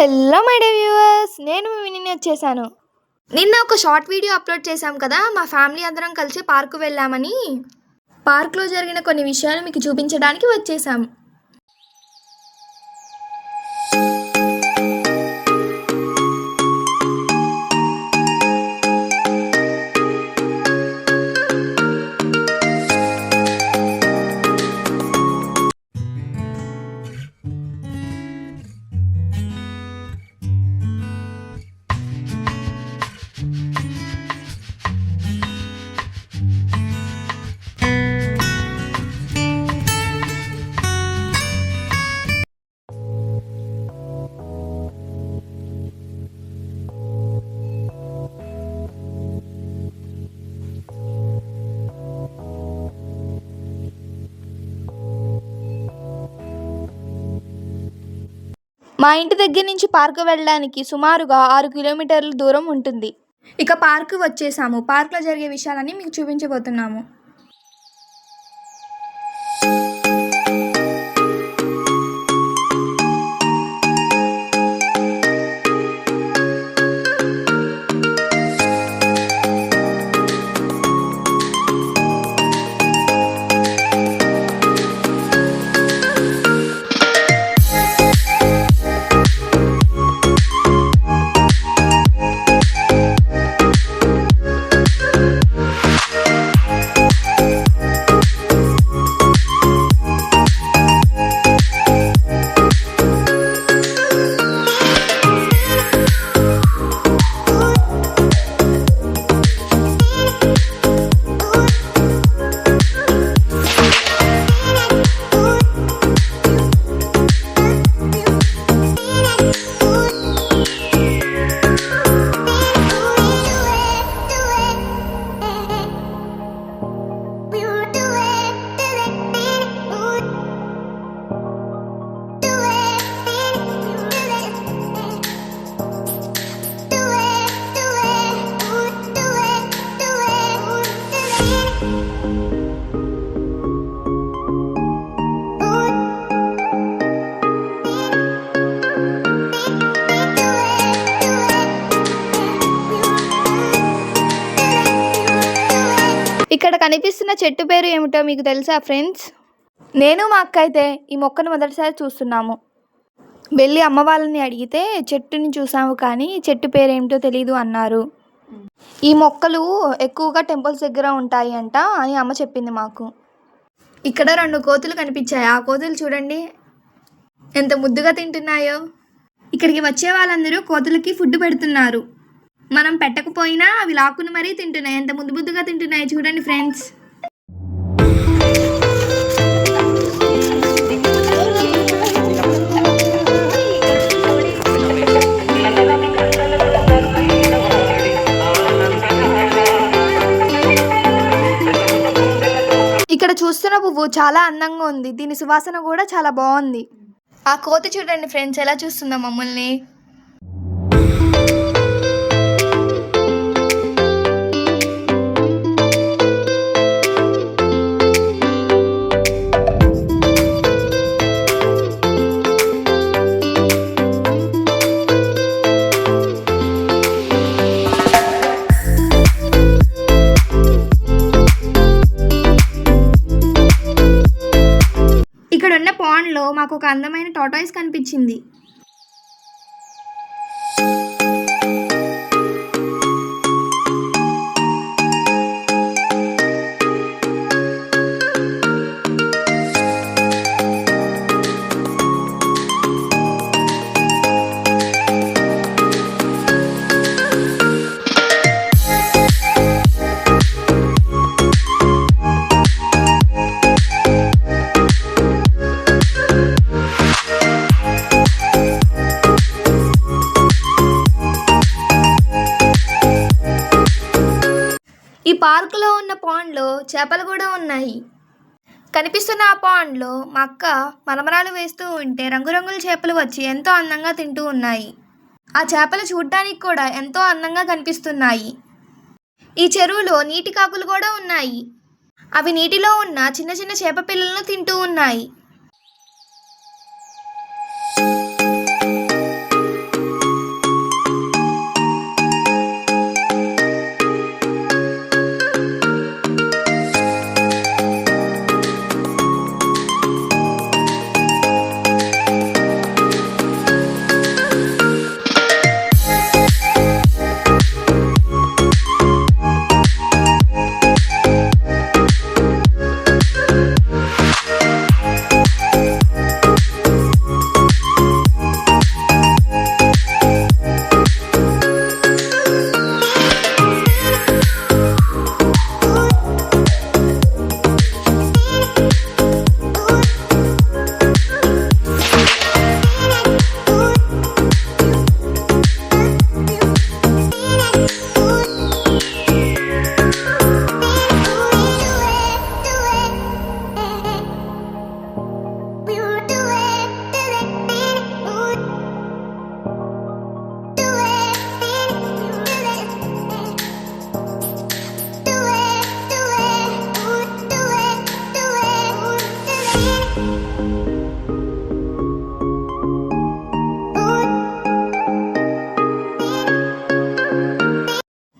Hello my day viewers, నేను మీ విని వచ్చేసాను. నిన్న ఒక షార్ట్ వీడియో అప్లోడ్ చేశాం కదా, మా ఫ్యామిలీ అందరం కలిసి పార్కు వెళ్ళామని. పార్క్లో జరిగిన కొన్ని విషయాలు మీకు చూపించడానికి వచ్చేసాం. మా ఇంటి దగ్గర నుంచి పార్కు వెళ్ళడానికి సుమారుగా 6 కిలోమీటర్ల దూరం ఉంటుంది. ఇక పార్కు వచ్చేసాము. పార్కులో జరిగే విషయాలన్నీ మీకు చూపించబోతున్నాము. ఇక్కడ కనిపిస్తున్న చెట్టు పేరు ఏమిటో మీకు తెలుసా ఫ్రెండ్స్? నేను మా అక్క అయితే ఈ మొక్కను మొదటిసారి చూస్తున్నాము. వెళ్ళి అమ్మ వాళ్ళని అడిగితే చెట్టుని చూసాము కానీ చెట్టు పేరు ఏమిటో తెలియదు అన్నారు. ఈ మొక్కలు ఎక్కువగా టెంపుల్స్ దగ్గర ఉంటాయి అంట అని అమ్మ చెప్పింది మాకు. ఇక్కడ 2 కోతులు కనిపించాయి. ఆ కోతులు చూడండి ఎంత ముద్దుగా తింటున్నాయో. ఇక్కడికి వచ్చే వాళ్ళందరూ కోతులకి ఫుడ్ పెడుతున్నారు. మనం పెట్టకపోయినా అవి లాక్కుని మరీ తింటున్నాయి. ఎంత ముద్దు ముద్దుగా తింటున్నాయి చూడండి ఫ్రెండ్స్. ఇక్కడ చూస్తున్న పువ్వు చాలా అందంగా ఉంది. దీని సువాసన కూడా చాలా బాగుంది. ఆ కోతి చూడండి ఫ్రెండ్స్ ఎలా చూస్తుందో మమ్మల్ని. ఇక్కడ ఉన్న పాండ్లో మాకు ఒక అందమైన టార్టాయిస్ కనిపించింది. ఈ పార్కులో ఉన్న పాండ్లో చేపలు కూడా ఉన్నాయి. కనిపిస్తున్న ఆ పాండ్లో మా అక్క మలమరాలు వేస్తూ ఉంటే రంగురంగుల చేపలు వచ్చి ఎంతో అందంగా తింటూ ఉన్నాయి. ఆ చేపలు చూడడానికి కూడా ఎంతో అందంగా కనిపిస్తున్నాయి. ఈ చెరువులో నీటి కాకులు కూడా ఉన్నాయి. అవి నీటిలో ఉన్న చిన్న చిన్న చేప పిల్లలను తింటూ ఉన్నాయి.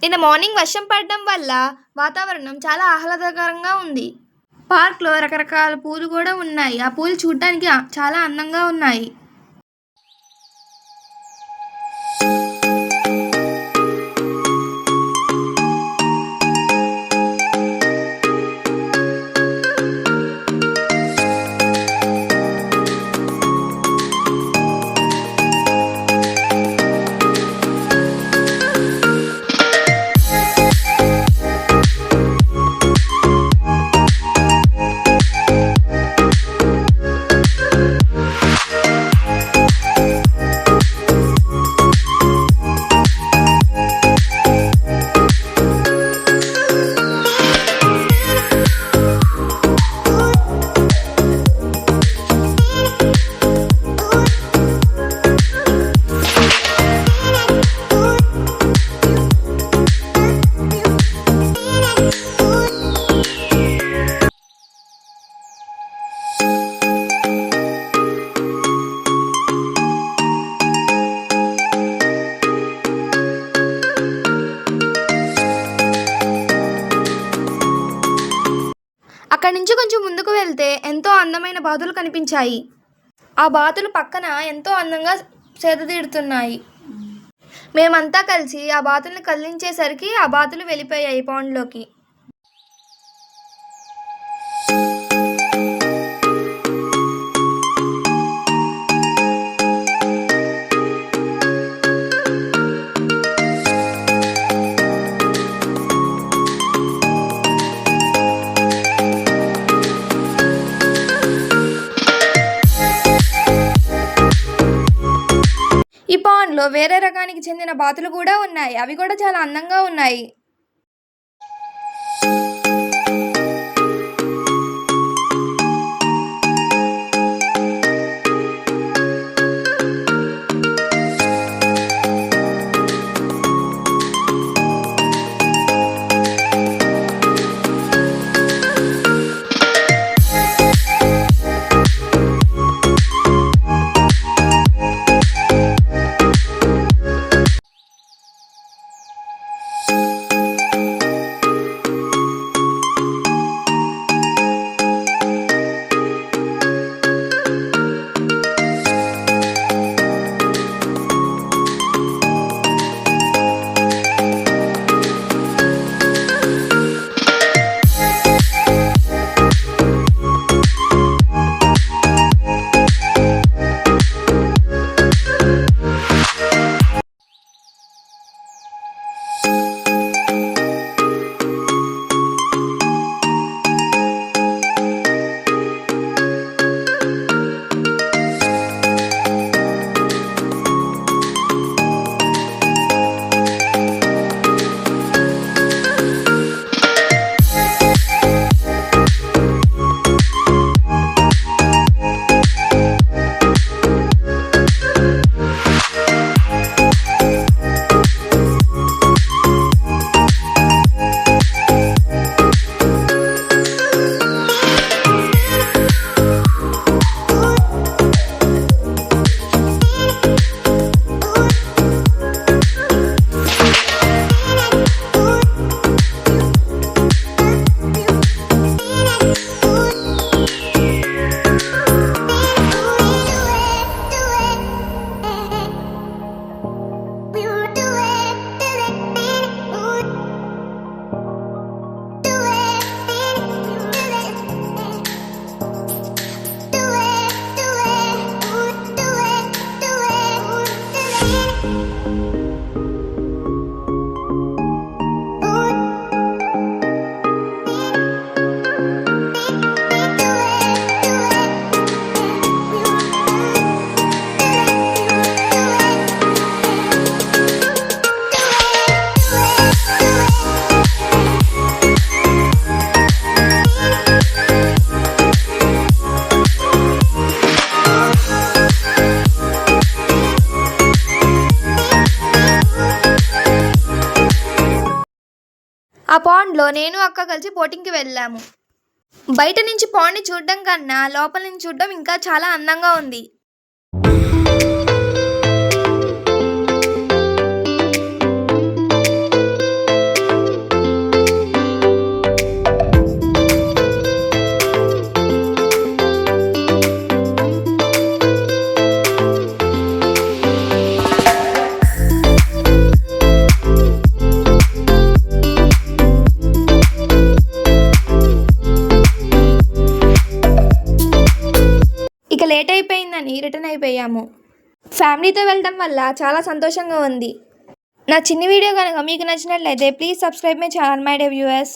నిన్న మార్నింగ్ వర్షం పడడం వల్ల వాతావరణం చాలా ఆహ్లాదకరంగా ఉంది. పార్క్లో రకరకాల పూలు కూడా ఉన్నాయి. ఆ పూలు చూడడానికి చాలా అందంగా ఉన్నాయి. అక్కడి నుంచి కొంచెం ముందుకు వెళ్తే ఎంతో అందమైన బాతులు కనిపించాయి. ఆ బాతులు పక్కన ఎంతో అందంగా సేదతీరుతున్నాయి. మేమంతా కలిసి ఆ బాతుల్ని కదిలించేసరికి ఆ బాతులు వెళ్ళిపోయాయి పాండ్లోకి. ఈ పాండ్లో వేరే రకానికి చెందిన బాతులు కూడా ఉన్నాయి. అవి కూడా చాలా అందంగా ఉన్నాయి. ఆ పాండ్లో నేను అక్క కలిసి బోటింగ్కి వెళ్ళాము. బయట నుంచి పాండ్ని చూడడం కన్నా లోపల నుంచి చూడడం ఇంకా చాలా అందంగా ఉంది. లేట్ అయిపోయిందని రిటర్న్ అయిపోయాము. ఫ్యామిలీతో వెళ్ళడం వల్ల చాలా సంతోషంగా ఉంది. నా చిన్ని వీడియో కనుక మీకు నచ్చినట్లయితే please subscribe my channel my day viewers.